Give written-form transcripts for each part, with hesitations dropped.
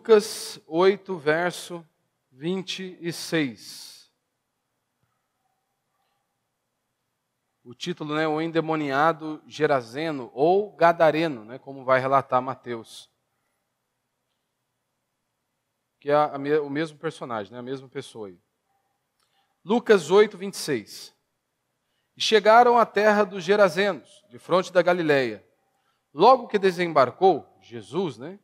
Lucas 8, verso 26. O título, né, o endemoniado Gerazeno ou Gadareno, né, como vai relatar Mateus. Que é o mesmo personagem, né, a mesma pessoa aí. Lucas 8, 26. E chegaram à terra dos Gerazenos, de fronte da Galileia. Logo que desembarcou, Jesus, né,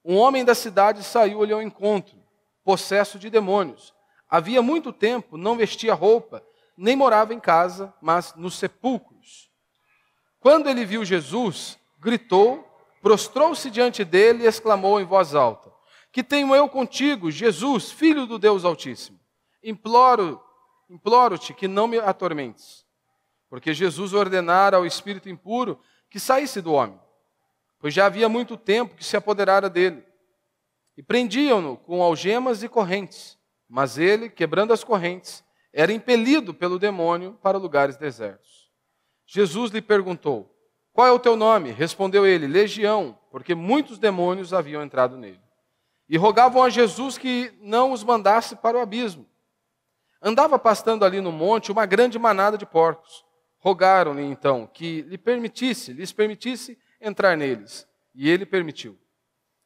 um homem da cidade saiu-lhe ao encontro, possesso de demônios. Havia muito tempo, não vestia roupa, nem morava em casa, mas nos sepulcros. Quando ele viu Jesus, gritou, prostrou-se diante dele e exclamou em voz alta: Que tenho eu contigo, Jesus, Filho do Deus Altíssimo? Imploro-te que não me atormentes. Porque Jesus ordenara ao espírito impuro que saísse do homem, pois já havia muito tempo que se apoderara dele. E prendiam-no com algemas e correntes, mas ele, quebrando as correntes, era impelido pelo demônio para lugares desertos. Jesus lhe perguntou: Qual é o teu nome? Respondeu ele: Legião, porque muitos demônios haviam entrado nele. E rogavam a Jesus que não os mandasse para o abismo. Andava pastando ali no monte uma grande manada de porcos. Rogaram-lhe então que lhes permitisse entrar neles. E ele permitiu.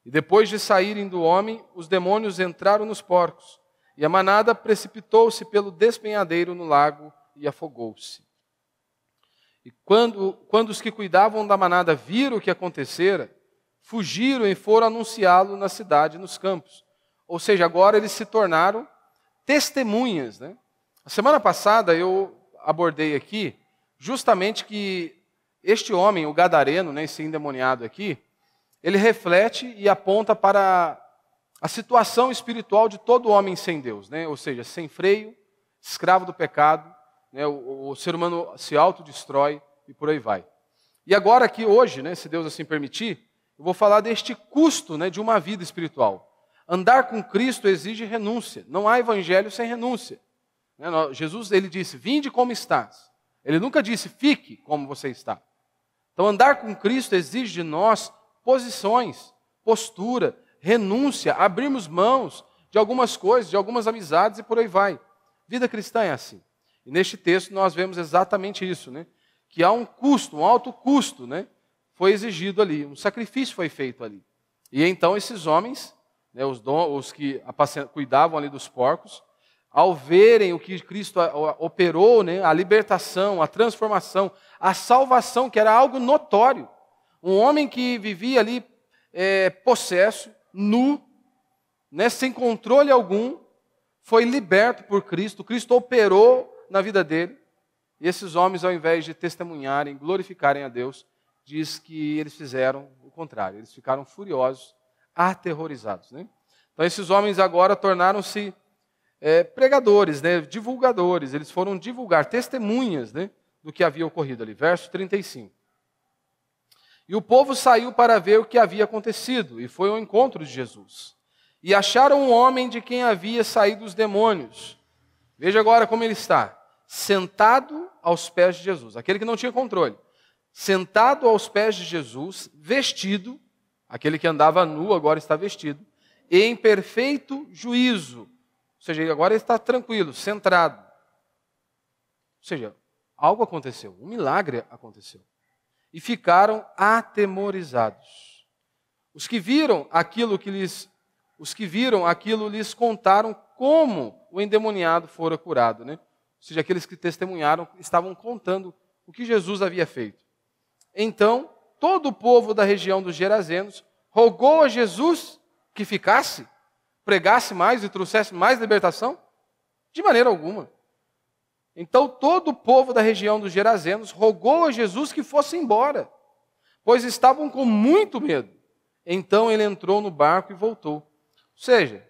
E depois de saírem do homem, os demônios entraram nos porcos. E a manada precipitou-se pelo despenhadeiro no lago e afogou-se. E quando os que cuidavam da manada viram o que acontecera, fugiram e foram anunciá-lo na cidade e nos campos. Ou seja, agora eles se tornaram testemunhas, né? A semana passada eu abordei aqui justamente que este homem, o Gadareno, né, esse endemoniado aqui, ele reflete e aponta para a situação espiritual de todo homem sem Deus, né? Ou seja, sem freio, escravo do pecado, né? O ser humano se autodestrói e por aí vai. E agora aqui hoje, né, se Deus assim permitir, eu vou falar deste custo, né, de uma vida espiritual. Andar com Cristo exige renúncia. Não há evangelho sem renúncia. Jesus, ele disse: Vinde como estás. Ele nunca disse: Fique como você está. Então andar com Cristo exige de nós posições, postura, renúncia, abrirmos mãos de algumas coisas, de algumas amizades e por aí vai. Vida cristã é assim. E neste texto nós vemos exatamente isso, né? Que há um custo, um alto custo, né? Foi exigido ali, um sacrifício foi feito ali. E então esses homens, né, os que cuidavam ali dos porcos, ao verem o que Cristo operou, né, a libertação, a transformação, a salvação, que era algo notório. Um homem que vivia ali possesso, nu, né, sem controle algum, foi liberto por Cristo. Cristo operou na vida dele. E esses homens, ao invés de testemunharem, glorificarem a Deus, diz que eles fizeram o contrário. Eles ficaram furiosos, aterrorizados, né? Então esses homens agora tornaram-se pregadores, né, divulgadores. Eles foram divulgar, testemunhas, né, do que havia ocorrido ali. Verso 35. E o povo saiu para ver o que havia acontecido, e foi ao encontro de Jesus. E acharam um homem de quem havia saído os demônios. Veja agora como ele está. Sentado aos pés de Jesus, aquele que não tinha controle. Sentado aos pés de Jesus, vestido, aquele que andava nu agora está vestido, e em perfeito juízo. Ou seja, agora ele está tranquilo, centrado. Ou seja, algo aconteceu, um milagre aconteceu. E ficaram atemorizados. Os que viram aquilo lhes contaram como o endemoniado fora curado, né? Ou seja, aqueles que testemunharam estavam contando o que Jesus havia feito. Então, todo o povo da região dos Gerazenos rogou a Jesus que ficasse, pregasse mais e trouxesse mais libertação? De maneira alguma. Então todo o povo da região dos Gerazenos rogou a Jesus que fosse embora, pois estavam com muito medo. Então ele entrou no barco e voltou. Ou seja,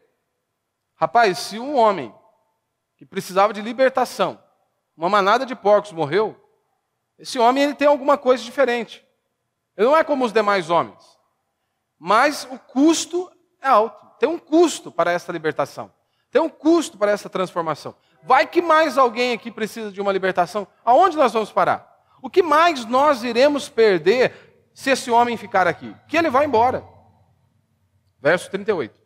rapaz, se um homem que precisava de libertação, uma manada de porcos morreu, esse homem ele tem alguma coisa diferente. Ele não é como os demais homens. Mas o custo é alto. Tem um custo para essa libertação. Tem um custo para essa transformação. Vai que mais alguém aqui precisa de uma libertação? Aonde nós vamos parar? O que mais nós iremos perder se esse homem ficar aqui? Que ele vai embora. Verso 38.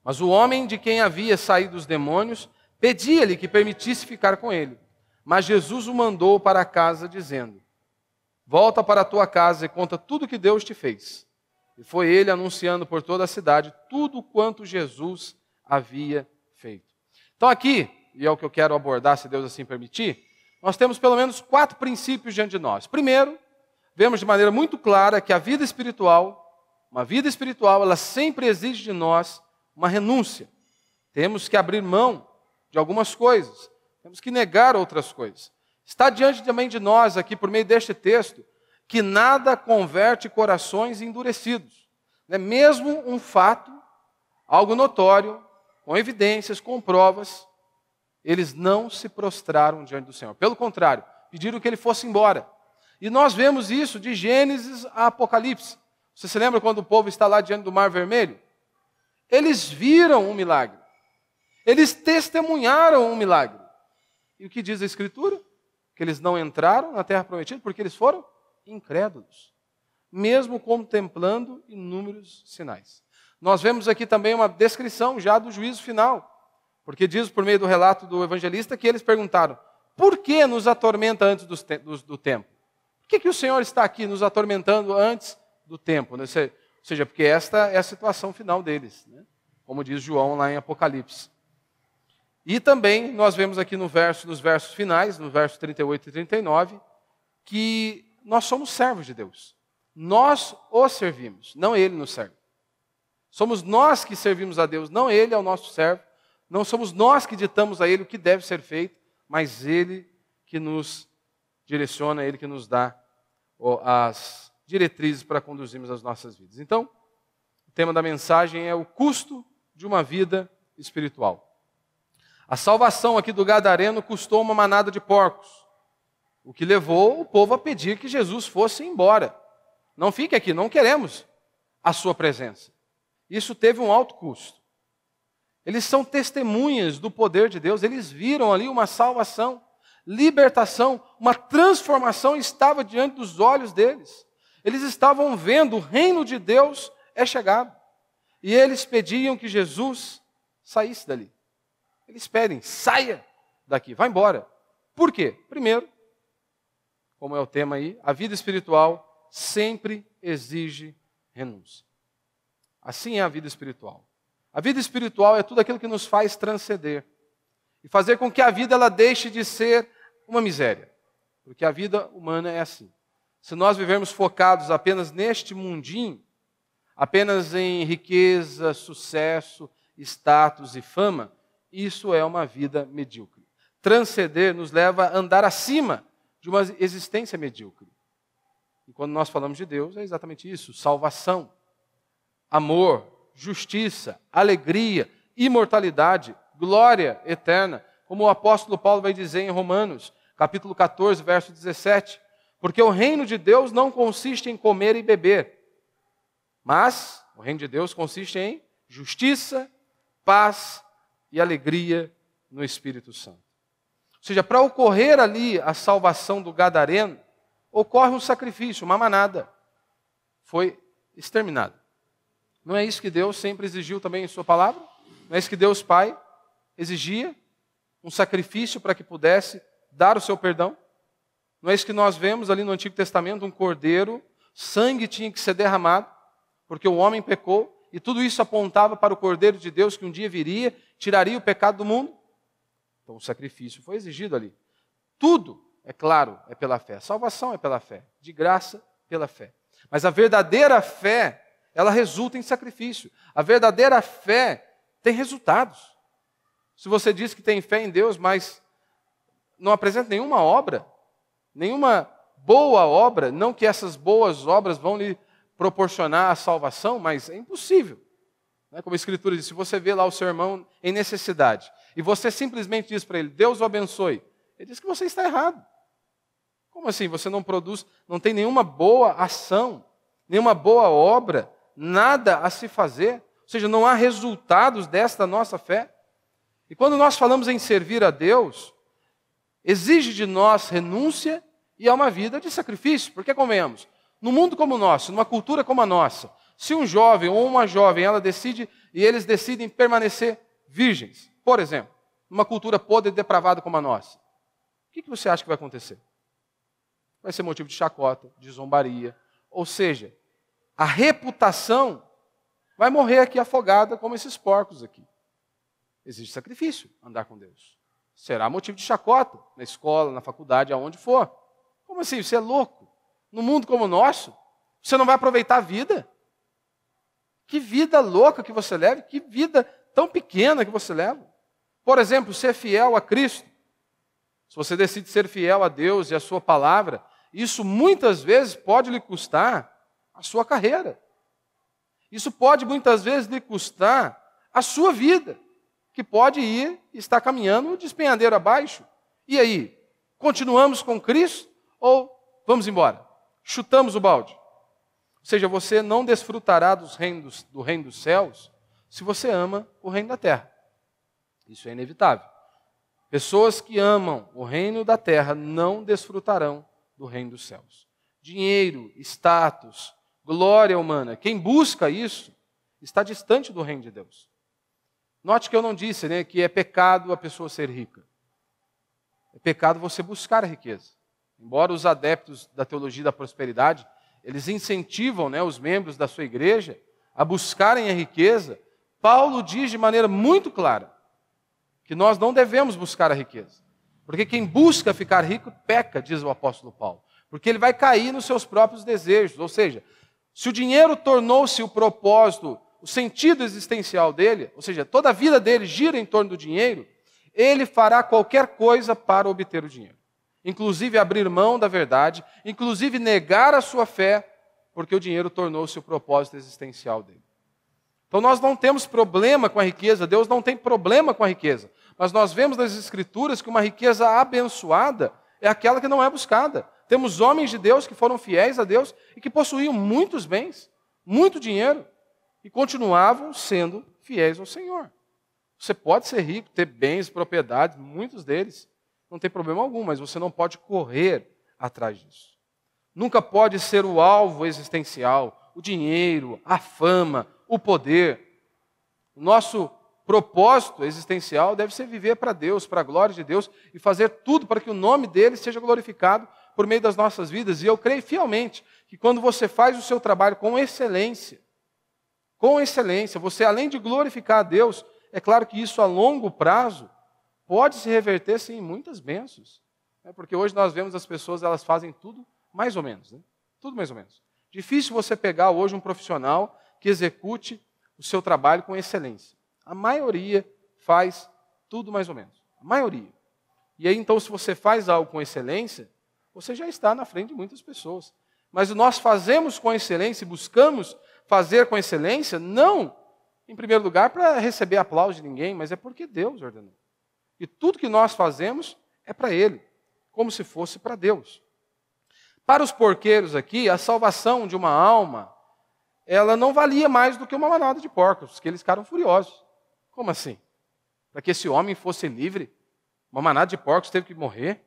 Mas o homem de quem havia saído os demônios pedia-lhe que permitisse ficar com ele. Mas Jesus o mandou para casa, dizendo: volta para a tua casa e conta tudo que Deus te fez. E foi ele anunciando por toda a cidade tudo quanto Jesus havia feito. Então aqui, e é o que eu quero abordar, se Deus assim permitir, nós temos pelo menos 4 princípios diante de nós. Primeiro, vemos de maneira muito clara que a vida espiritual, ela sempre exige de nós uma renúncia. Temos que abrir mão de algumas coisas, temos que negar outras coisas. Está diante também de nós aqui, por meio deste texto, que nada converte corações endurecidos. Mesmo um fato, algo notório, com evidências, com provas, eles não se prostraram diante do Senhor. Pelo contrário, pediram que ele fosse embora. E nós vemos isso de Gênesis a Apocalipse. Você se lembra quando o povo está lá diante do Mar Vermelho? Eles viram um milagre. Eles testemunharam um milagre. E o que diz a Escritura? Que eles não entraram na terra prometida porque eles foram incrédulos, mesmo contemplando inúmeros sinais. Nós vemos aqui também uma descrição já do juízo final, porque diz por meio do relato do evangelista que eles perguntaram: por que nos atormenta antes do tempo? Por que o Senhor está aqui nos atormentando antes do tempo? Ou seja, porque esta é a situação final deles, como diz João lá em Apocalipse. E também nós vemos aqui nos versos finais, no verso 38 e 39, que nós somos servos de Deus. Nós o servimos, não ele nos serve. Somos nós que servimos a Deus, não ele é o nosso servo. Não somos nós que ditamos a ele o que deve ser feito, mas ele que nos direciona, ele que nos dá as diretrizes para conduzirmos as nossas vidas. Então, o tema da mensagem é o custo de uma vida espiritual. A salvação aqui do gadareno custou uma manada de porcos, o que levou o povo a pedir que Jesus fosse embora. Não fique aqui, não queremos a sua presença. Isso teve um alto custo. Eles são testemunhas do poder de Deus, eles viram ali uma salvação, libertação, uma transformação estava diante dos olhos deles. Eles estavam vendo o reino de Deus é chegado. E eles pediam que Jesus saísse dali. Eles pedem, saia daqui, vá embora. Por quê? Primeiro, como é o tema aí, a vida espiritual sempre exige renúncia. Assim é a vida espiritual. A vida espiritual é tudo aquilo que nos faz transcender e fazer com que a vida ela deixe de ser uma miséria. Porque a vida humana é assim. Se nós vivermos focados apenas neste mundinho, apenas em riqueza, sucesso, status e fama, isso é uma vida medíocre. Transcender nos leva a andar acima de uma existência medíocre. E quando nós falamos de Deus, é exatamente isso: salvação, amor, justiça, alegria, imortalidade, glória eterna, como o apóstolo Paulo vai dizer em Romanos, capítulo 14, verso 17, porque o reino de Deus não consiste em comer e beber, mas o reino de Deus consiste em justiça, paz e alegria no Espírito Santo. Ou seja, para ocorrer ali a salvação do gadareno, ocorre um sacrifício, uma manada. Foi exterminada. Não é isso que Deus sempre exigiu também em sua palavra? Não é isso que Deus Pai exigia? Um sacrifício para que pudesse dar o seu perdão? Não é isso que nós vemos ali no Antigo Testamento? Um cordeiro, sangue tinha que ser derramado, porque o homem pecou, e tudo isso apontava para o Cordeiro de Deus que um dia viria, tiraria o pecado do mundo. Então o sacrifício foi exigido ali. Tudo, é claro, é pela fé. A salvação é pela fé, de graça pela fé. Mas a verdadeira fé, ela resulta em sacrifício. A verdadeira fé tem resultados. Se você diz que tem fé em Deus, mas não apresenta nenhuma obra, nenhuma boa obra, não que essas boas obras vão lhe proporcionar a salvação, mas é impossível. Como a Escritura diz, se você vê lá o seu irmão em necessidade, e você simplesmente diz para ele, Deus o abençoe, ele diz que você está errado. Como assim? Você não produz, não tem nenhuma boa ação, nenhuma boa obra, nada a se fazer, ou seja, não há resultados desta nossa fé. E quando nós falamos em servir a Deus, exige de nós renúncia e é uma vida de sacrifício, porque convenhamos, num mundo como o nosso, numa cultura como a nossa, Se um jovem ou uma jovem, eles decidem permanecer virgens, por exemplo, numa cultura podre e depravada como a nossa, o que você acha que vai acontecer? Vai ser motivo de chacota, de zombaria. Ou seja, a reputação vai morrer aqui afogada como esses porcos aqui. Existe sacrifício andar com Deus. Será motivo de chacota na escola, na faculdade, aonde for. Como assim? Você é louco? No mundo como o nosso, você não vai aproveitar a vida? Que vida louca que você leva, que vida tão pequena que você leva. Por exemplo, ser fiel a Cristo. Se você decide ser fiel a Deus e a sua palavra, isso muitas vezes pode lhe custar a sua carreira. Isso pode muitas vezes lhe custar a sua vida, que pode estar caminhando o despenhadeiro abaixo. E aí, continuamos com Cristo ou vamos embora? Chutamos o balde. Ou seja, você não desfrutará do reino dos céus se você ama o reino da terra. Isso é inevitável. Pessoas que amam o reino da terra não desfrutarão do reino dos céus. Dinheiro, status, glória humana. Quem busca isso está distante do reino de Deus. Note que eu não disse, né, que é pecado a pessoa ser rica. É pecado você buscar a riqueza. Embora os adeptos da teologia da prosperidade, eles incentivam, né, os membros da sua igreja a buscarem a riqueza, Paulo diz de maneira muito clara que nós não devemos buscar a riqueza. Porque quem busca ficar rico peca, diz o apóstolo Paulo. Porque ele vai cair nos seus próprios desejos. Ou seja, se o dinheiro tornou-se o propósito, o sentido existencial dele, ou seja, toda a vida dele gira em torno do dinheiro, ele fará qualquer coisa para obter o dinheiro. Inclusive abrir mão da verdade, inclusive negar a sua fé, porque o dinheiro tornou-se o propósito existencial dele. Então nós não temos problema com a riqueza, Deus não tem problema com a riqueza. Mas nós vemos nas Escrituras que uma riqueza abençoada é aquela que não é buscada. Temos homens de Deus que foram fiéis a Deus e que possuíam muitos bens, muito dinheiro, e continuavam sendo fiéis ao Senhor. Você pode ser rico, ter bens, propriedades, muitos deles, não tem problema algum, mas você não pode correr atrás disso. Nunca pode ser o alvo existencial, o dinheiro, a fama, o poder. O nosso propósito existencial deve ser viver para Deus, para a glória de Deus e fazer tudo para que o nome dele seja glorificado por meio das nossas vidas. E eu creio fielmente que quando você faz o seu trabalho com excelência, você além de glorificar a Deus, é claro que isso a longo prazo pode se reverter sim em muitas bênçãos. Porque hoje nós vemos as pessoas, elas fazem tudo mais ou menos. Né? Tudo mais ou menos. Difícil você pegar hoje um profissional que execute o seu trabalho com excelência. A maioria faz tudo mais ou menos. A maioria. E aí, então, se você faz algo com excelência, você já está na frente de muitas pessoas. Mas nós fazemos com excelência e buscamos fazer com excelência, não, em primeiro lugar, para receber aplauso de ninguém, mas é porque Deus ordenou. E tudo que nós fazemos é para Ele, como se fosse para Deus. Para os porqueiros aqui, a salvação de uma alma, ela não valia mais do que uma manada de porcos, que eles ficaram furiosos. Como assim? Para que esse homem fosse livre, uma manada de porcos teve que morrer?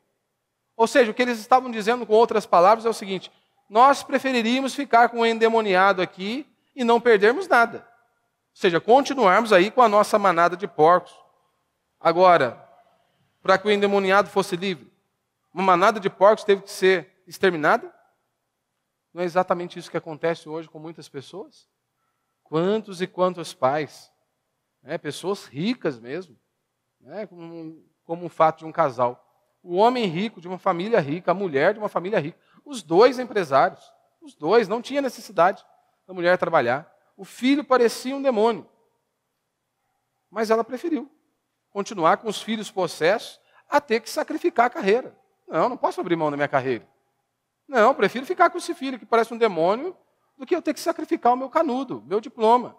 Ou seja, o que eles estavam dizendo com outras palavras é o seguinte: nós preferiríamos ficar com o endemoniado aqui e não perdermos nada. Ou seja, continuarmos aí com a nossa manada de porcos. Agora, para que o endemoniado fosse livre, uma manada de porcos teve que ser exterminada? Não é exatamente isso que acontece hoje com muitas pessoas? Quantos e quantos pais, pessoas ricas mesmo, como o fato de um casal. O homem rico de uma família rica, a mulher de uma família rica. Os dois empresários, os dois, não tinha necessidade da mulher trabalhar. O filho parecia um demônio. Mas ela preferiu continuar com os filhos possessos a ter que sacrificar a carreira. Não posso abrir mão da minha carreira. Não, prefiro ficar com esse filho que parece um demônio do que eu ter que sacrificar o meu canudo, meu diploma.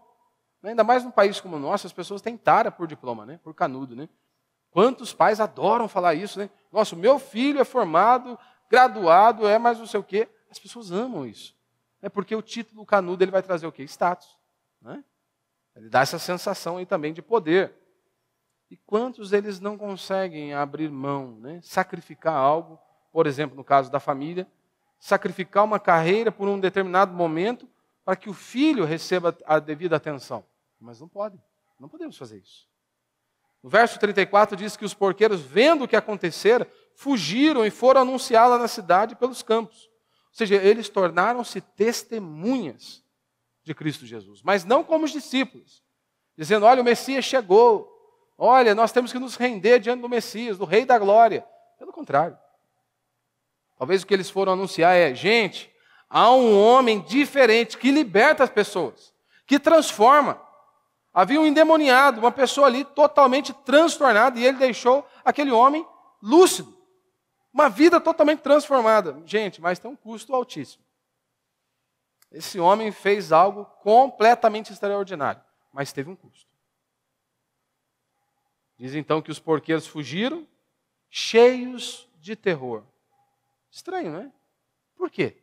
Ainda mais num país como o nosso, as pessoas têm tara por diploma, né? Por canudo. Né? Quantos pais adoram falar isso? Né? Nossa, o meu filho é formado, graduado, mais não sei o quê. As pessoas amam isso. Porque o título canudo ele vai trazer o quê? Status. Né? Ele dá essa sensação aí também de poder. E quantos deles não conseguem abrir mão, né? Sacrificar algo, por exemplo, no caso da família, sacrificar uma carreira por um determinado momento para que o filho receba a devida atenção. Mas não podem, não podemos fazer isso. No verso 34 diz que os porqueiros, vendo o que acontecera, fugiram e foram anunciá-la na cidade e pelos campos. Ou seja, eles tornaram-se testemunhas de Cristo Jesus, mas não como os discípulos, dizendo, olha, o Messias chegou, olha, nós temos que nos render diante do Messias, do Rei da Glória. Pelo contrário. Talvez o que eles foram anunciar é, gente, há um homem diferente que liberta as pessoas, que transforma. Havia um endemoniado, uma pessoa ali totalmente transtornada, e ele deixou aquele homem lúcido. Uma vida totalmente transformada. Gente, mas tem um custo altíssimo. Esse homem fez algo completamente extraordinário, mas teve um custo. Diz então que os porqueiros fugiram, cheios de terror. Estranho, não é? Por quê?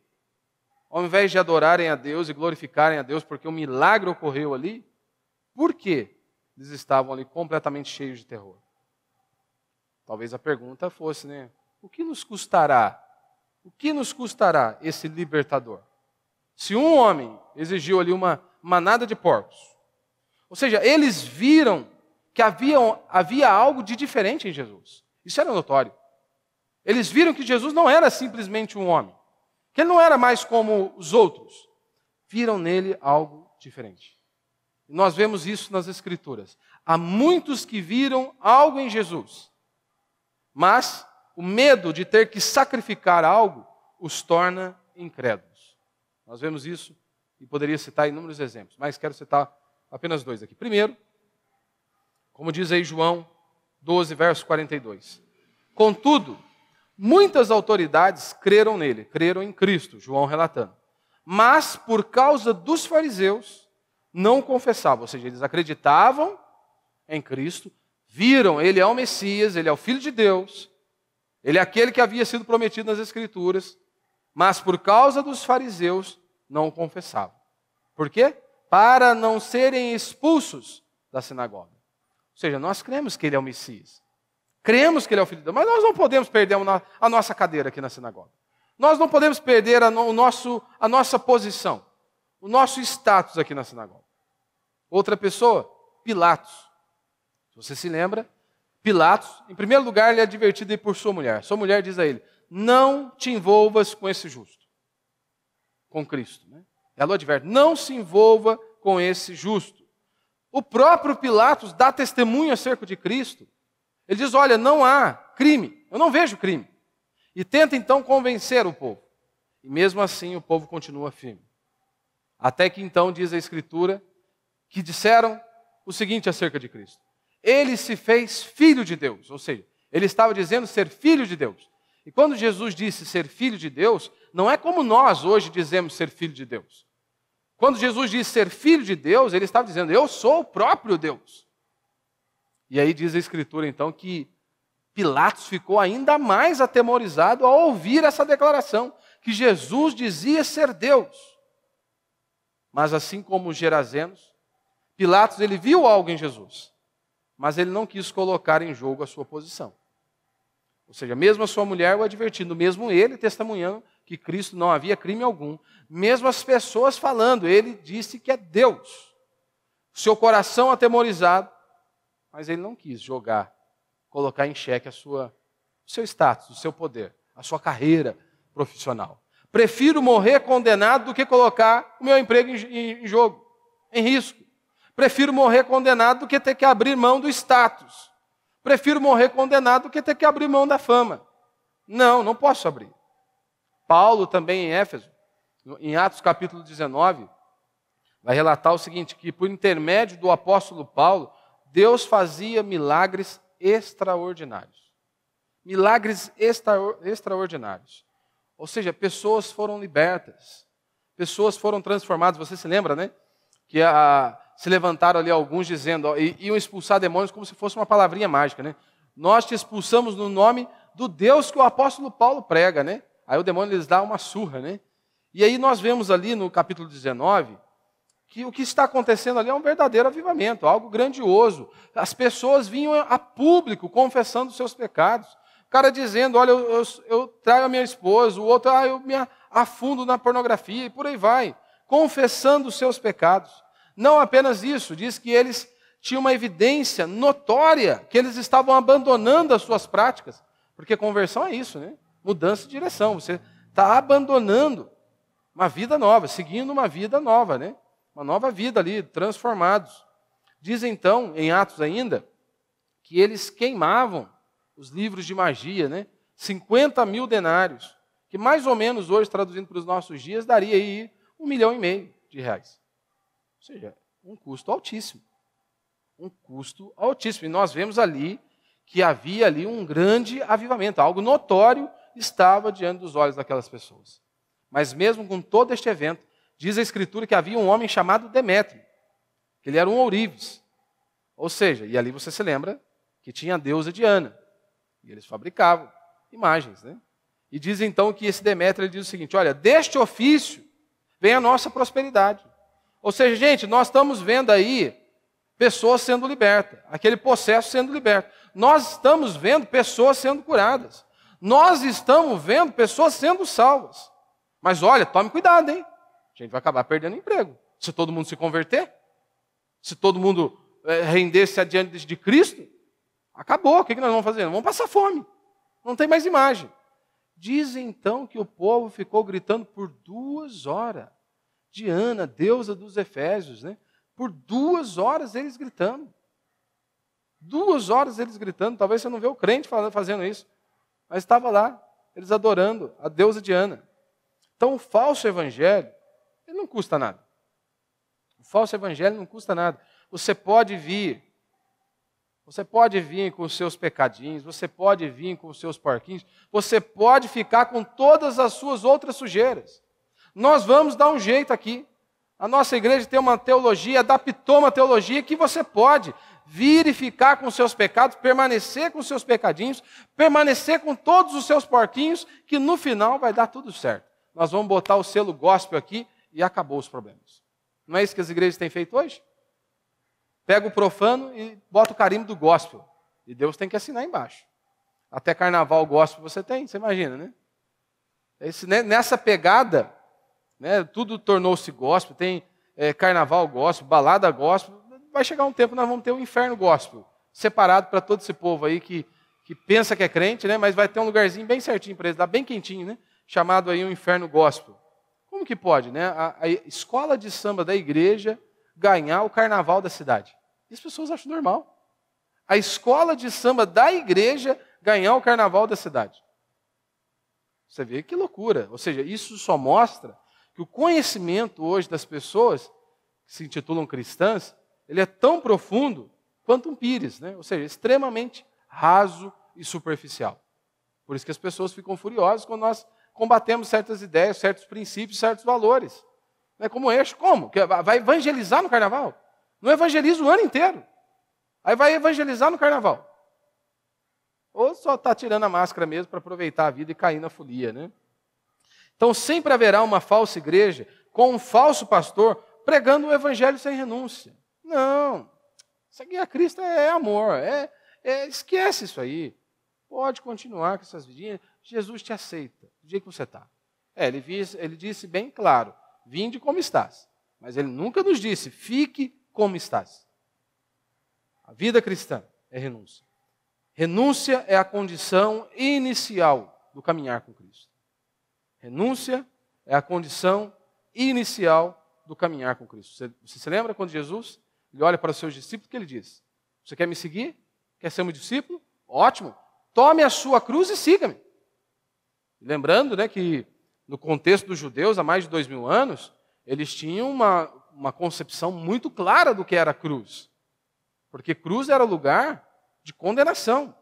Ao invés de adorarem a Deus e glorificarem a Deus porque um milagre ocorreu ali, por que eles estavam ali completamente cheios de terror? Talvez a pergunta fosse, né? O que nos custará? O que nos custará esse libertador? Se um homem exigiu ali uma manada de porcos, ou seja, eles viram que havia algo de diferente em Jesus. Isso era notório. Eles viram que Jesus não era simplesmente um homem, que ele não era mais como os outros. Viram nele algo diferente. E nós vemos isso nas Escrituras. Há muitos que viram algo em Jesus, mas o medo de ter que sacrificar algo os torna incrédulos. Nós vemos isso e poderia citar inúmeros exemplos, mas quero citar apenas dois aqui. Primeiro, como diz aí João 12, verso 42. Contudo, muitas autoridades creram nele, creram em Cristo, João relatando. Mas por causa dos fariseus, não confessavam, ou seja, eles acreditavam em Cristo, viram, ele é o Messias, ele é o Filho de Deus, ele é aquele que havia sido prometido nas Escrituras, mas por causa dos fariseus não o confessavam. Por quê? Para não serem expulsos da sinagoga. Ou seja, nós cremos que ele é o Messias. Cremos que ele é o Filho de Deus, mas nós não podemos perder a nossa cadeira aqui na sinagoga. Nós não podemos perder a nossa posição, o nosso status aqui na sinagoga. Outra pessoa, Pilatos. Se você se lembra, Pilatos, em primeiro lugar, ele é advertido por sua mulher. Sua mulher diz a ele, não te envolvas com esse justo. Com Cristo. Né? Ela o adverte, não se envolva com esse justo. O próprio Pilatos dá testemunho acerca de Cristo. Ele diz, olha, não há crime, eu não vejo crime. E tenta então convencer o povo. E mesmo assim o povo continua firme. Até que então diz a Escritura que disseram o seguinte acerca de Cristo. Ele se fez filho de Deus, ou seja, ele estava dizendo ser filho de Deus. E quando Jesus disse ser filho de Deus, não é como nós hoje dizemos ser filho de Deus. Quando Jesus disse ser filho de Deus, ele estava dizendo, eu sou o próprio Deus. E aí diz a Escritura então que Pilatos ficou ainda mais atemorizado ao ouvir essa declaração, que Jesus dizia ser Deus. Mas assim como os gerazenos, Pilatos ele viu algo em Jesus, mas ele não quis colocar em jogo a sua posição. Ou seja, mesmo a sua mulher o advertindo, mesmo ele testemunhando que Cristo não havia crime algum, mesmo as pessoas falando, ele disse que é Deus. Seu coração atemorizado, mas ele não quis colocar em xeque o seu status, o seu poder, a sua carreira profissional. Prefiro morrer condenado do que colocar o meu emprego em jogo, em risco. Prefiro morrer condenado do que ter que abrir mão do status. Prefiro morrer condenado do que ter que abrir mão da fama. Não posso abrir. Paulo também em Éfeso, em Atos capítulo 19, vai relatar o seguinte, que por intermédio do apóstolo Paulo, Deus fazia milagres extraordinários. Milagres extraordinários. Ou seja, pessoas foram libertas, pessoas foram transformadas. Você se lembra, né? Que se levantaram ali alguns dizendo, iam expulsar demônios como se fosse uma palavrinha mágica, né? Nós te expulsamos no nome do Deus que o apóstolo Paulo prega, né? Aí o demônio lhes dá uma surra, né? E aí nós vemos ali no capítulo 19, que o que está acontecendo ali é um verdadeiro avivamento, algo grandioso. As pessoas vinham a público confessando os seus pecados. O cara dizendo, olha, eu traio a minha esposa, o outro, eu me afundo na pornografia, e por aí vai. confessando os seus pecados. Não apenas isso, diz que eles tinham uma evidência notória que eles estavam abandonando as suas práticas. Porque conversão é isso, né? Mudança de direção. Você está abandonando uma vida nova, seguindo uma vida nova, né? Uma nova vida ali, transformados. Diz então, em Atos ainda, que eles queimavam os livros de magia, né? 50.000 denários, que mais ou menos hoje, traduzindo para os nossos dias, daria aí R$1,5 milhão de reais. Ou seja, um custo altíssimo. Um custo altíssimo. E nós vemos ali que havia ali um grande avivamento, algo notório estava diante dos olhos daquelas pessoas. Mas mesmo com todo este evento, diz a Escritura que havia um homem chamado Demétrio, que ele era um ourives. Ou seja, e ali você se lembra que tinha a deusa Diana. E eles fabricavam imagens, né? E diz então que esse Demétrio ele diz o seguinte: olha, deste ofício vem a nossa prosperidade. Ou seja, gente, nós estamos vendo aí pessoas sendo libertas, aquele possesso sendo liberto. Nós estamos vendo pessoas sendo curadas. Nós estamos vendo pessoas sendo salvas. Mas olha, tome cuidado, hein? A gente vai acabar perdendo emprego. Se todo mundo se converter, se todo mundo render-se adiante de Cristo, acabou. O que nós vamos fazer? Vamos passar fome. Não tem mais imagem. Diz então que o povo ficou gritando por 2 horas. Diana, deusa dos Efésios, né? Por 2 horas eles gritando. 2 horas eles gritando. Talvez você não vê o crente fazendo isso. Mas estava lá, eles adorando a deusa Diana. Então o falso evangelho, ele não custa nada. O falso evangelho não custa nada. Você pode vir com os seus pecadinhos, você pode vir com os seus porquinhos, você pode ficar com todas as suas outras sujeiras. Nós vamos dar um jeito aqui. A nossa igreja tem uma teologia, adaptou uma teologia que você pode vir e ficar com os seus pecados, permanecer com os seus pecadinhos, permanecer com todos os seus porquinhos, que no final vai dar tudo certo. Nós vamos botar o selo gospel aqui e acabou os problemas. Não é isso que as igrejas têm feito hoje? Pega o profano e bota o carimbo do gospel. E Deus tem que assinar embaixo. Até carnaval gospel você tem, você imagina, né? Nessa pegada, né, tudo tornou-se gospel, tem carnaval gospel, balada gospel. Vai chegar um tempo que nós vamos ter um inferno gospel, separado para todo esse povo aí que pensa que é crente, né, mas vai ter um lugarzinho bem certinho para eles, lá bem quentinho, né, chamado aí um inferno gospel. Como que pode, né? A escola de samba da igreja ganhar o carnaval da cidade. E as pessoas acham normal. A escola de samba da igreja ganhar o carnaval da cidade. Você vê que loucura. Ou seja, isso só mostra que o conhecimento hoje das pessoas que se intitulam cristãs, ele é tão profundo quanto um pires, né? Ou seja, extremamente raso e superficial. Por isso que as pessoas ficam furiosas quando nós combatemos certas ideias, certos princípios, certos valores. Não é como este, como? Vai evangelizar no carnaval? Não evangeliza o ano inteiro. Aí vai evangelizar no carnaval. Ou só está tirando a máscara mesmo para aproveitar a vida e cair na folia, né? Então sempre haverá uma falsa igreja com um falso pastor pregando o evangelho sem renúncia. Não. Seguir a Cristo é amor. Esquece isso aí. Pode continuar com essas vidinhas. Jesus te aceita do jeito que você está. Ele disse bem claro, vinde como estás. Mas ele nunca nos disse, fique como estás. A vida cristã é renúncia. Renúncia é a condição inicial do caminhar com Cristo. Renúncia é a condição inicial do caminhar com Cristo. Você se lembra quando Jesus ele olha para os seus discípulos, o que ele diz? Você quer me seguir? Quer ser meu discípulo? Ótimo. Tome a sua cruz e siga-me. Lembrando, né, que no contexto dos judeus, há mais de 2000 anos, eles tinham uma concepção muito clara do que era a cruz. Porque cruz era lugar de condenação.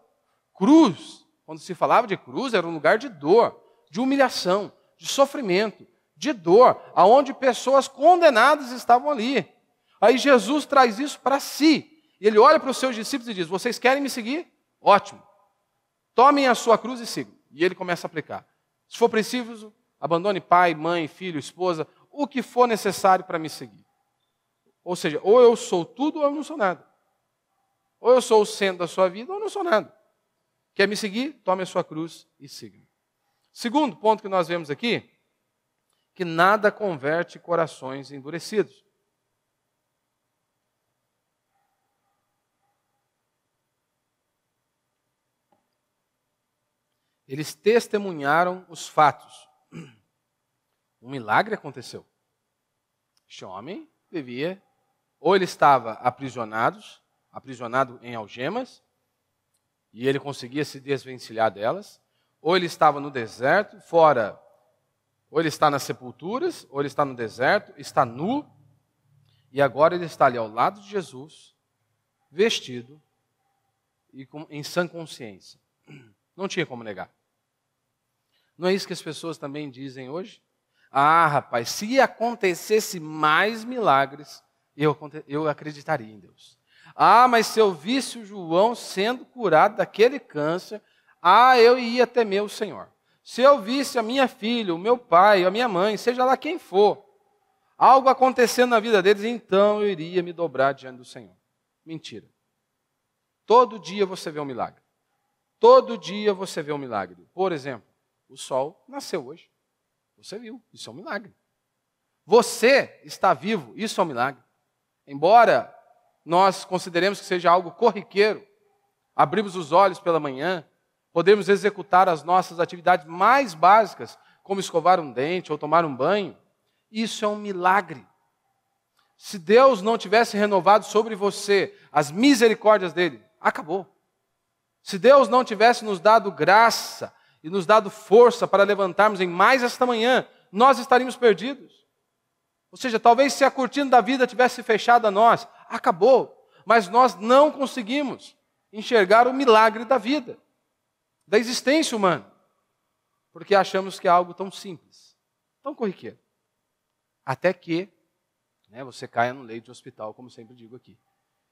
Cruz, quando se falava de cruz, era um lugar de dor, de humilhação, de sofrimento, de dor, aonde pessoas condenadas estavam ali. Aí Jesus traz isso para si. Ele olha para os seus discípulos e diz, vocês querem me seguir? Ótimo. Tomem a sua cruz e sigam. E ele começa a aplicar. Se for preciso, abandone pai, mãe, filho, esposa, o que for necessário para me seguir. Ou seja, ou eu sou tudo ou eu não sou nada. Ou eu sou o centro da sua vida ou eu não sou nada. Quer me seguir? Tome a sua cruz e siga. Segundo ponto que nós vemos aqui, que nada converte corações endurecidos. Eles testemunharam os fatos. Um milagre aconteceu. Este homem devia, ou ele estava aprisionado em algemas, e ele conseguia se desvencilhar delas, ou ele estava no deserto, fora, ou ele está nas sepulturas, ou ele está no deserto, está nu, e agora ele está ali ao lado de Jesus, vestido e em sã consciência. Não tinha como negar. Não é isso que as pessoas também dizem hoje? Ah, rapaz, se acontecesse mais milagres, eu acreditaria em Deus. Ah, mas se eu visse o João sendo curado daquele câncer, eu ia temer o Senhor. Se eu visse a minha filha, o meu pai, a minha mãe, seja lá quem for, algo acontecendo na vida deles, então eu iria me dobrar diante do Senhor. Mentira. Todo dia você vê um milagre. Todo dia você vê um milagre. Por exemplo, o sol nasceu hoje. Você viu, isso é um milagre. Você está vivo, isso é um milagre. Embora nós consideremos que seja algo corriqueiro, abrimos os olhos pela manhã, podemos executar as nossas atividades mais básicas, como escovar um dente ou tomar um banho, isso é um milagre. Se Deus não tivesse renovado sobre você as misericórdias dele, acabou. Se Deus não tivesse nos dado graça e nos dado força para levantarmos em mais esta manhã, nós estaríamos perdidos. Ou seja, talvez se a cortina da vida tivesse fechado a nós, acabou. Mas nós não conseguimos enxergar o milagre da vida, da existência humana, porque achamos que é algo tão simples, tão corriqueiro. Até que você caia no leito de hospital, como sempre digo aqui.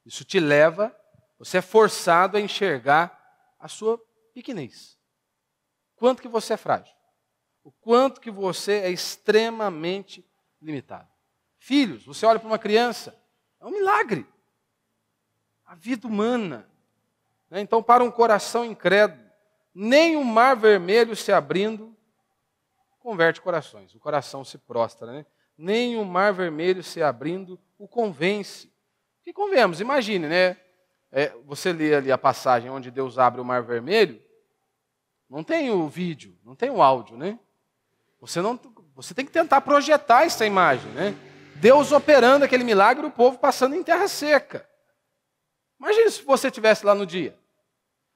Isso te leva, você é forçado a enxergar a sua pequenez. Quanto que você é frágil. O quanto que você é extremamente limitado. Filhos, você olha para uma criança, é um milagre. A vida humana. Então, para um coração incrédulo, nem o mar vermelho se abrindo converte corações. O coração se prostra, Nem o mar vermelho se abrindo o convence. E convenhamos, imagine, você lê ali a passagem onde Deus abre o mar vermelho, não tem o vídeo, não tem o áudio, Você tem que tentar projetar essa imagem, Deus operando aquele milagre, o povo passando em terra seca. Imagine se você estivesse lá no dia.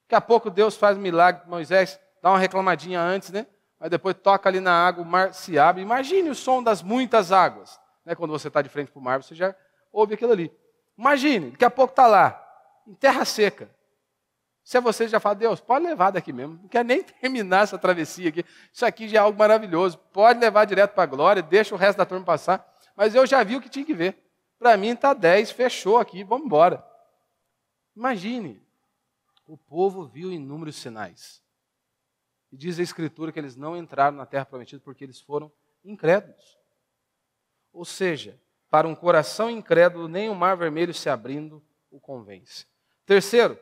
Daqui a pouco Deus faz um milagre para Moisés, dá uma reclamadinha antes, Mas depois toca ali na água, o mar se abre. Imagine o som das muitas águas. Quando você está de frente para o mar, você já ouve aquilo ali. Imagine, daqui a pouco está lá, em terra seca. Se é você, já fala, Deus, pode levar daqui mesmo. Não quer nem terminar essa travessia aqui. Isso aqui já é algo maravilhoso. Pode levar direto para a glória, deixa o resto da turma passar. Mas eu já vi o que tinha que ver. Para mim está 10, fechou aqui, vamos embora. Imagine, o povo viu inúmeros sinais. E diz a Escritura que eles não entraram na terra prometida porque eles foram incrédulos. Ou seja, para um coração incrédulo, nem o mar vermelho se abrindo o convence. Terceiro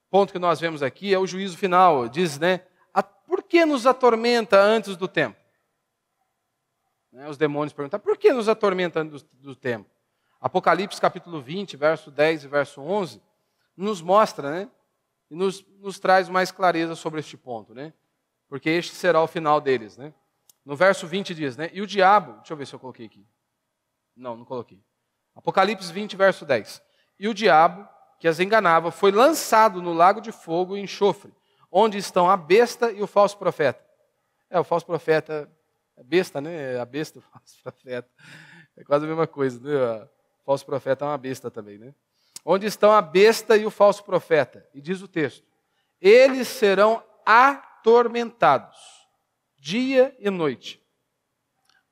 ponto que nós vemos aqui é o juízo final. Diz, por que nos atormenta antes do tempo? Os demônios perguntam, por que nos atormenta antes do tempo? Apocalipse capítulo 20, verso 10 e verso 11, nos mostra, e nos traz mais clareza sobre este ponto, Porque este será o final deles, No verso 20 diz, e o diabo, deixa eu ver se eu coloquei aqui. Não coloquei. Apocalipse 20, verso 10. E o diabo, que as enganava, foi lançado no lago de fogo e enxofre, onde estão a besta e o falso profeta. O falso profeta é besta, A besta e o falso profeta. É quase a mesma coisa, O falso profeta é uma besta também, Onde estão a besta e o falso profeta. E diz o texto, eles serão atormentados, dia e noite.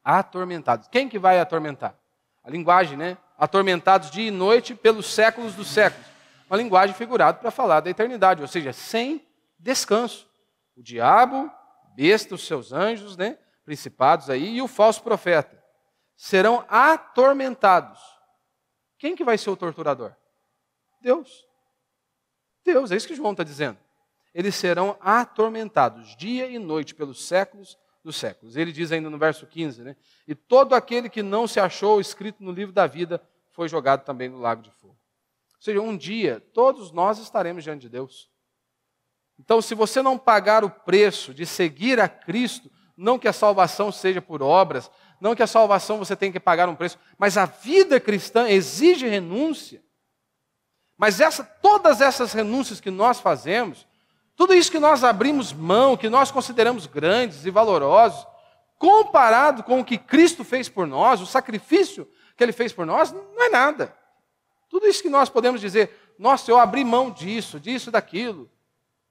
Atormentados. Quem que vai atormentar? A linguagem, Atormentados dia e noite pelos séculos dos séculos. Uma linguagem figurada para falar da eternidade, ou seja, sem descanso. O diabo, a besta, os seus anjos, principados aí, e o falso profeta serão atormentados. Quem que vai ser o torturador? Deus. Deus, é isso que João está dizendo. Eles serão atormentados dia e noite pelos séculos dos séculos. Ele diz ainda no verso 15, né? E todo aquele que não se achou escrito no livro da vida foi jogado também no lago de fogo. Ou seja, um dia, todos nós estaremos diante de Deus. Então, se você não pagar o preço de seguir a Cristo, não que a salvação seja por obras, não que a salvação você tenha que pagar um preço, mas a vida cristã exige renúncia. Mas todas essas renúncias que nós fazemos, tudo isso que nós abrimos mão, que nós consideramos grandes e valorosos, comparado com o que Cristo fez por nós, o sacrifício que Ele fez por nós, não é nada. Tudo isso que nós podemos dizer, nossa, eu abri mão disso, daquilo,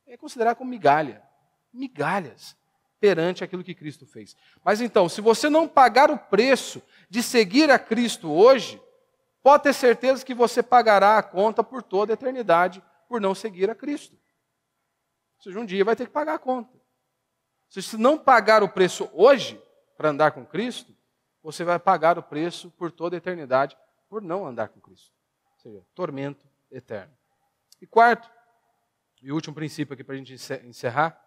é considerado como migalha. Migalhas perante aquilo que Cristo fez. Mas então, se você não pagar o preço de seguir a Cristo hoje, pode ter certeza que você pagará a conta por toda a eternidade por não seguir a Cristo. Ou seja, um dia vai ter que pagar a conta. Se não pagar o preço hoje para andar com Cristo, você vai pagar o preço por toda a eternidade por não andar com Cristo. Ou seja, tormento eterno. E quarto, e último princípio aqui para a gente encerrar,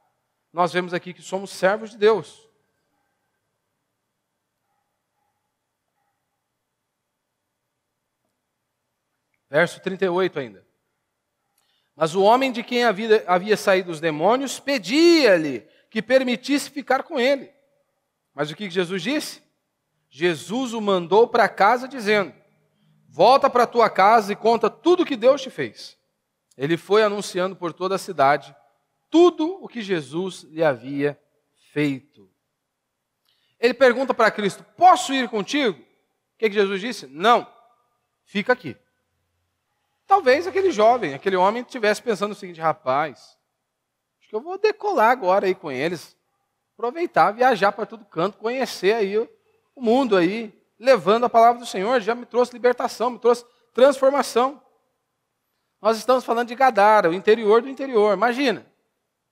nós vemos aqui que somos servos de Deus. Verso 38 ainda. Mas o homem de quem havia saído os demônios pedia-lhe que permitisse ficar com ele. Mas o que Jesus disse? Jesus o mandou para casa dizendo, volta para a tua casa e conta tudo o que Deus te fez. Ele foi anunciando por toda a cidade tudo o que Jesus lhe havia feito. Ele pergunta para Cristo, posso ir contigo? O que Jesus disse? Não, fica aqui. Talvez aquele jovem, aquele homem estivesse pensando o seguinte, rapaz, acho que eu vou decolar agora aí com eles, aproveitar, viajar para todo canto, conhecer aí o mundo aí, levando a palavra do Senhor, já me trouxe libertação, me trouxe transformação. Nós estamos falando de Gadara, o interior do interior, imagina.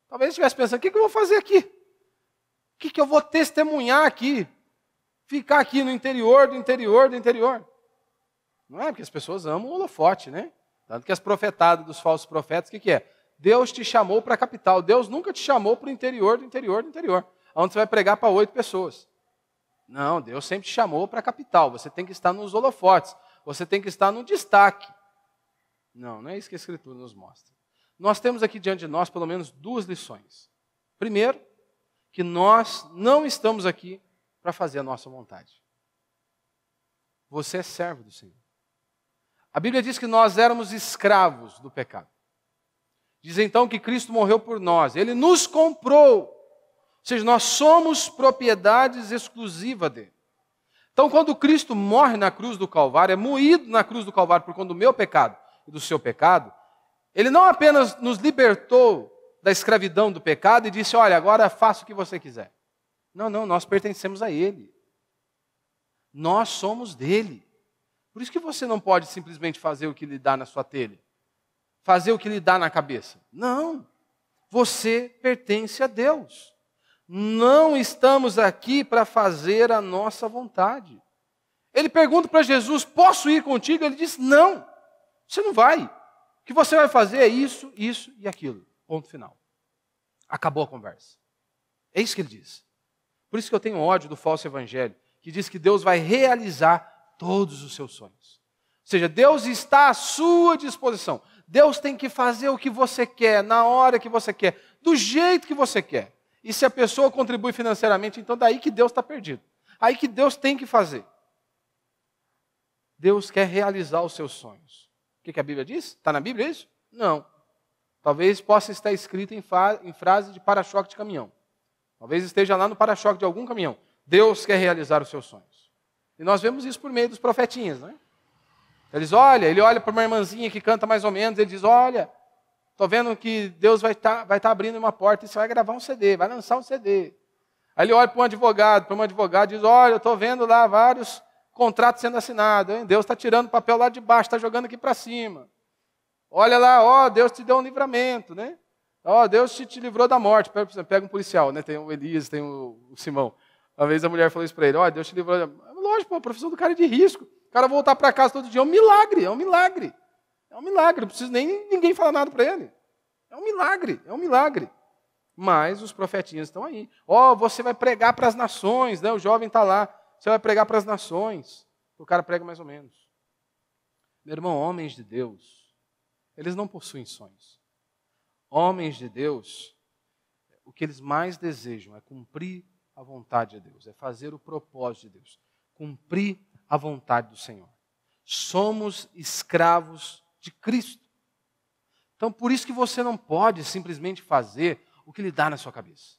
Talvez estivesse pensando, o que eu vou fazer aqui? O que eu vou testemunhar aqui? Ficar aqui no interior do interior do interior. Não é porque as pessoas amam o holofote, né? Tanto que as profetadas dos falsos profetas, o que é? Deus te chamou para a capital. Deus nunca te chamou para o interior do interior do interior. Onde você vai pregar para 8 pessoas. Não, Deus sempre te chamou para a capital. Você tem que estar nos holofotes. Você tem que estar no destaque. Não é isso que a Escritura nos mostra. Nós temos aqui diante de nós pelo menos 2 lições. Primeiro, que nós não estamos aqui para fazer a nossa vontade. Você é servo do Senhor. A Bíblia diz que nós éramos escravos do pecado. Diz então que Cristo morreu por nós. Ele nos comprou. Ou seja, nós somos propriedades exclusivas dele. Então, quando Cristo morre na cruz do Calvário, é moído na cruz do Calvário por conta do meu pecado e do seu pecado, ele não apenas nos libertou da escravidão do pecado e disse, olha, agora faça o que você quiser. Não, nós pertencemos a ele. Nós somos dele. Por isso que você não pode simplesmente fazer o que lhe dá na sua telha. Fazer o que lhe dá na cabeça. Não. Você pertence a Deus. Não estamos aqui para fazer a nossa vontade. Ele pergunta para Jesus, posso ir contigo? Ele diz, não. Você não vai. O que você vai fazer é isso, isso e aquilo. Ponto final. Acabou a conversa. É isso que ele diz. Por isso que eu tenho ódio do falso evangelho, que diz que Deus vai realizar todos os seus sonhos. Ou seja, Deus está à sua disposição. Deus tem que fazer o que você quer, na hora que você quer, do jeito que você quer. E se a pessoa contribui financeiramente, então daí que Deus está perdido. Aí que Deus tem que fazer. Deus quer realizar os seus sonhos. O que a Bíblia diz? Está na Bíblia isso? Não. Talvez possa estar escrito em frase de para-choque de caminhão. Talvez esteja lá no para-choque de algum caminhão. Deus quer realizar os seus sonhos. E nós vemos isso por meio dos profetinhas, né? Ele olha para uma irmãzinha que canta mais ou menos, ele diz, olha, estou vendo que Deus vai tá abrindo uma porta e você vai gravar um CD, vai lançar um CD. Aí ele olha para um advogado e diz, olha, eu estou vendo lá vários contratos sendo assinados, hein? Deus está tirando o papel lá de baixo, está jogando aqui para cima. Olha lá, Deus te deu um livramento, né? Deus te livrou da morte. Pega um policial, né? Tem o Elias, tem o Simão. Uma vez a mulher falou isso para ele, Deus te livrou da morte. Lógico, a profissão do cara é de risco. O cara voltar para casa todo dia é um milagre, é um milagre. É um milagre, não precisa nem ninguém falar nada para ele. É um milagre. Mas os profetinhas estão aí. Ó, você vai pregar para as nações, né? O jovem está lá. Você vai pregar para as nações. O cara prega mais ou menos. Meu irmão, homens de Deus, eles não possuem sonhos. Homens de Deus, o que eles mais desejam é cumprir a vontade de Deus, é fazer o propósito de Deus, cumprir a vontade do Senhor. Somos escravos de Cristo. Então, por isso que você não pode simplesmente fazer o que lhe dá na sua cabeça.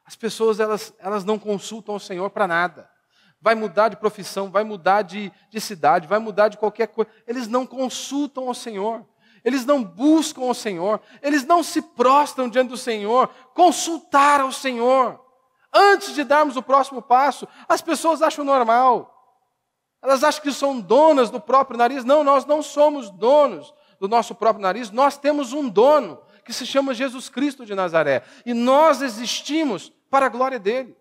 As pessoas, elas não consultam o Senhor para nada. Vai mudar de profissão, vai mudar de cidade, vai mudar de qualquer coisa. Eles não consultam o Senhor. Eles não buscam o Senhor. Eles não se prostram diante do Senhor. Consultar ao Senhor. Antes de darmos o próximo passo, as pessoas acham normal. Elas acham que são donas do próprio nariz. Não, nós não somos donos do nosso próprio nariz. Nós temos um dono que se chama Jesus Cristo de Nazaré. E nós existimos para a glória dele.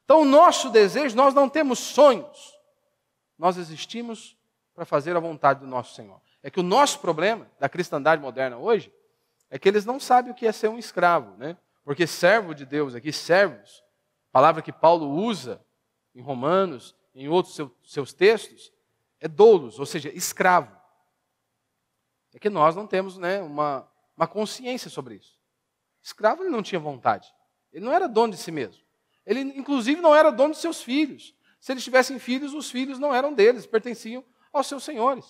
Então, o nosso desejo, nós não temos sonhos. Nós existimos para fazer a vontade do nosso Senhor. É que o nosso problema da cristandade moderna hoje é que eles não sabem o que é ser um escravo, né? Porque servo de Deus aqui, servos, palavra que Paulo usa em Romanos, em outros seus textos, é doulos, ou seja, escravo. É que nós não temos, né, uma consciência sobre isso. Escravo, ele não tinha vontade. Ele não era dono de si mesmo. Ele, inclusive, não era dono de seus filhos. Se eles tivessem filhos, os filhos não eram deles, pertenciam aos seus senhores.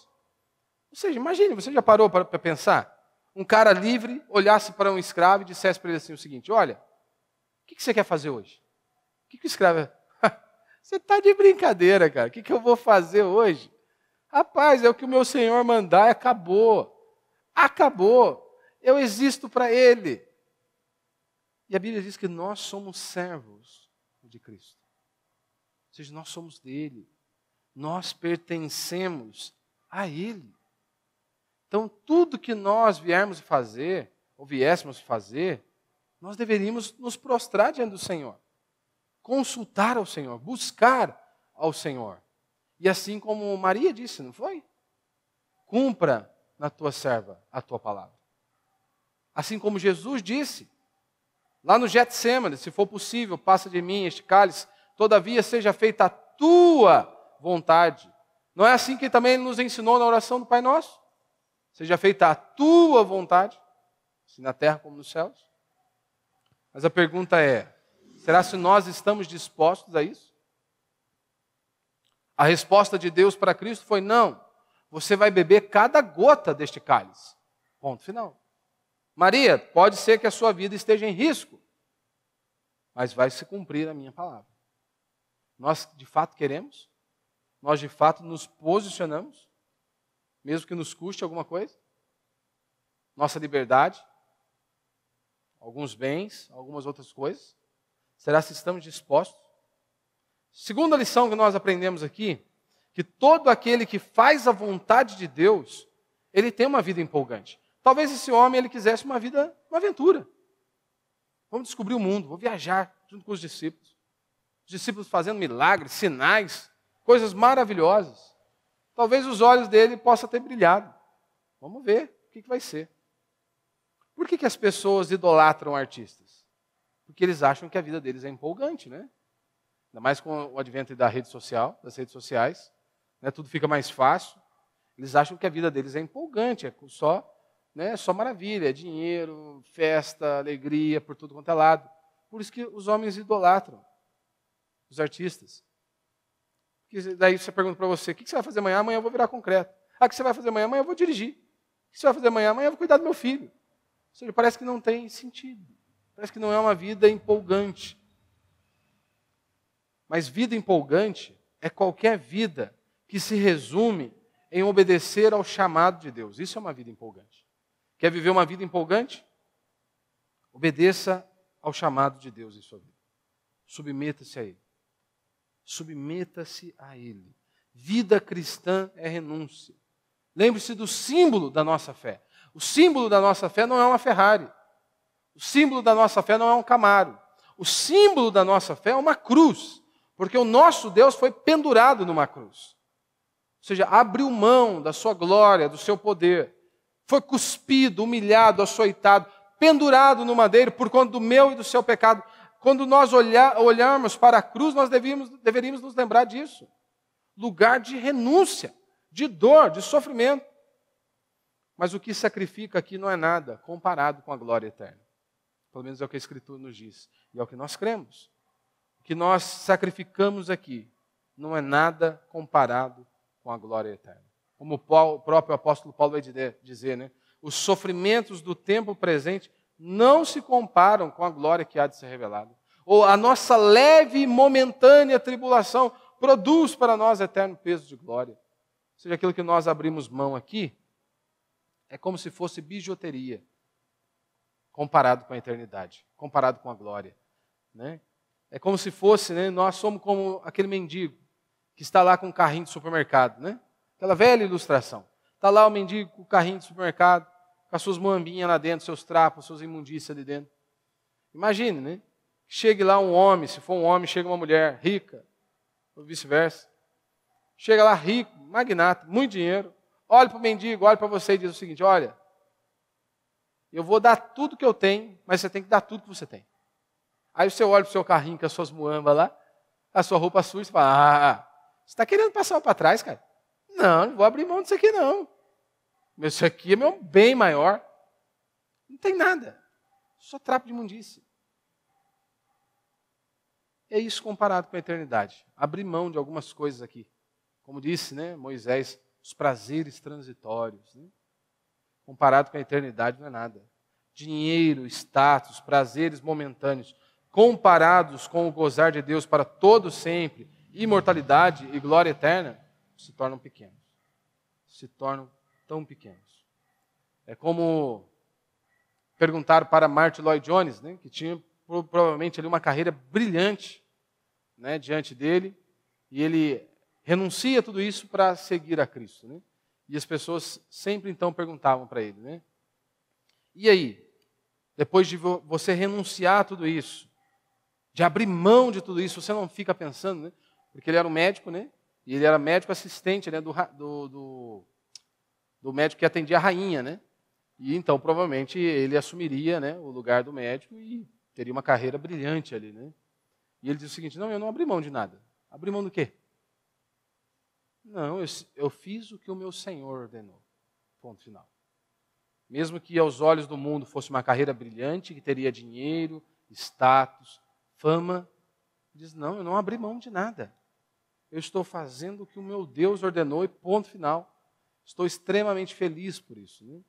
Ou seja, imagine, você já parou para pensar? Um cara livre olhasse para um escravo e dissesse para ele assim o seguinte: olha, o que você quer fazer hoje? O que o escravo é? Você está de brincadeira, cara. O que eu vou fazer hoje? Rapaz, é o que o meu Senhor mandar, acabou. Acabou. Eu existo para Ele. E a Bíblia diz que nós somos servos de Cristo. Ou seja, nós somos dele. Nós pertencemos a Ele. Então, tudo que nós viermos fazer, ou viéssemos fazer, nós deveríamos nos prostrar diante do Senhor. Consultar ao Senhor, buscar ao Senhor. E assim como Maria disse, não foi? Cumpra na tua serva a tua palavra. Assim como Jesus disse, lá no Getsêmani, se for possível, passa de mim este cálice, todavia seja feita a tua vontade. Não é assim que também ele nos ensinou na oração do Pai Nosso? Seja feita a tua vontade, assim na terra como nos céus. Mas a pergunta é, será se nós estamos dispostos a isso? A resposta de Deus para Cristo foi não. Você vai beber cada gota deste cálice. Ponto final. Maria, pode ser que a sua vida esteja em risco, mas vai se cumprir a minha palavra. Nós de fato queremos? Nós de fato nos posicionamos? Mesmo que nos custe alguma coisa? Nossa liberdade? Alguns bens? Algumas outras coisas? Será que estamos dispostos? Segunda lição que nós aprendemos aqui, que todo aquele que faz a vontade de Deus, ele tem uma vida empolgante. Talvez esse homem ele quisesse uma vida, uma aventura. Vamos descobrir o mundo, vou viajar junto com os discípulos. Os discípulos fazendo milagres, sinais, coisas maravilhosas. Talvez os olhos dele possam ter brilhado. Vamos ver o que vai ser. Por que as pessoas idolatram artistas? Porque eles acham que a vida deles é empolgante, né? Ainda mais com o advento das redes sociais, né? Tudo fica mais fácil. Eles acham que a vida deles é empolgante, é só maravilha, é dinheiro, festa, alegria, por tudo quanto é lado. Por isso que os homens idolatram os artistas. Porque daí você pergunta para você, o que você vai fazer amanhã? Amanhã eu vou virar concreto. O que você vai fazer amanhã? Amanhã eu vou dirigir. O que você vai fazer amanhã? Amanhã eu vou cuidar do meu filho. Ou seja, parece que não tem sentido. Parece que não é uma vida empolgante. Mas vida empolgante é qualquer vida que se resume em obedecer ao chamado de Deus. Isso é uma vida empolgante. Quer viver uma vida empolgante? Obedeça ao chamado de Deus em sua vida. Submeta-se a Ele. Submeta-se a Ele. Vida cristã é renúncia. Lembre-se do símbolo da nossa fé. O símbolo da nossa fé não é uma Ferrari. O símbolo da nossa fé não é um Camaro. O símbolo da nossa fé é uma cruz. Porque o nosso Deus foi pendurado numa cruz. Ou seja, abriu mão da sua glória, do seu poder. Foi cuspido, humilhado, açoitado. pendurado no madeiro por conta do meu e do seu pecado. Quando nós olharmos para a cruz, nós deveríamos nos lembrar disso. Lugar de renúncia, de dor, de sofrimento. Mas o que sacrifica aqui não é nada comparado com a glória eterna. Pelo menos é o que a Escritura nos diz. E é o que nós cremos. O que nós sacrificamos aqui não é nada comparado com a glória eterna. Como o próprio apóstolo Paulo vai dizer, né? Os sofrimentos do tempo presente não se comparam com a glória que há de ser revelada. Ou a nossa leve e momentânea tribulação produz para nós eterno peso de glória. Ou seja, aquilo que nós abrimos mão aqui é como se fosse bijuteria, comparado com a eternidade, comparado com a glória. Né? É como se fosse, né, nós somos como aquele mendigo que está lá com um carrinho de supermercado. Né? Aquela velha ilustração. Está lá o mendigo com o carrinho de supermercado, com as suas moambinhas lá dentro, seus trapos, suas imundícias ali dentro. Imagine, né? Chegue lá um homem, se for um homem, chega uma mulher rica, ou vice-versa. Chega lá rico, magnata, muito dinheiro, olha para o mendigo, olha para você e diz o seguinte: olha, eu vou dar tudo que eu tenho, mas você tem que dar tudo que você tem. Aí você olha para o seu carrinho com as suas muambas lá, a sua roupa suja, e fala: você está querendo passar para trás, cara? Não vou abrir mão disso aqui não. Isso aqui é meu bem maior. Não tem nada, só trapo de imundície. É isso comparado com a eternidade. Abrir mão de algumas coisas aqui. Como disse, né, Moisés, os prazeres transitórios. Né? Comparado com a eternidade não é nada. Dinheiro, status, prazeres momentâneos, comparados com o gozar de Deus para todo sempre, imortalidade e glória eterna, se tornam pequenos. Se tornam tão pequenos. É como perguntaram para Martin Lloyd Jones, né, que tinha provavelmente ali uma carreira brilhante, né, diante dele, e ele renuncia a tudo isso para seguir a Cristo. Né? E as pessoas sempre então perguntavam para ele, né? E aí, depois de você renunciar a tudo isso, de abrir mão de tudo isso, você não fica pensando, né? Porque ele era um médico, né? E ele era médico assistente, né, do médico que atendia a rainha, né? E então provavelmente ele assumiria, né, o lugar do médico e teria uma carreira brilhante ali, né? E ele diz o seguinte: não, eu não abri mão de nada. Abri mão do quê? Não, eu fiz o que o meu Senhor ordenou. Ponto final. Mesmo que aos olhos do mundo fosse uma carreira brilhante, que teria dinheiro, status, fama, ele diz: não, eu não abri mão de nada. Eu estou fazendo o que o meu Deus ordenou e ponto final. Estou extremamente feliz por isso. Né?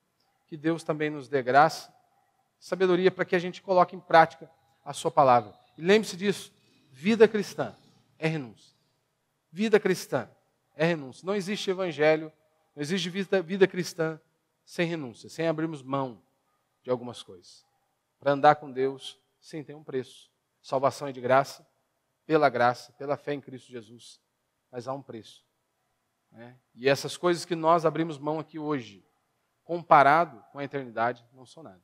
Que Deus também nos dê graça, sabedoria para que a gente coloque em prática a sua palavra. E lembre-se disso, vida cristã é renúncia. Vida cristã é renúncia. Não existe evangelho, não existe vida cristã sem renúncia, sem abrirmos mão de algumas coisas. Para andar com Deus, sim, tem um preço. Salvação é de graça, pela fé em Cristo Jesus. Mas há um preço. Né? E essas coisas que nós abrimos mão aqui hoje, comparado com a eternidade, não são nada.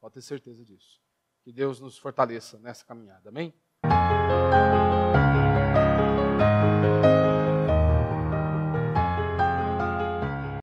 Pode ter certeza disso. Que Deus nos fortaleça nessa caminhada. Amém?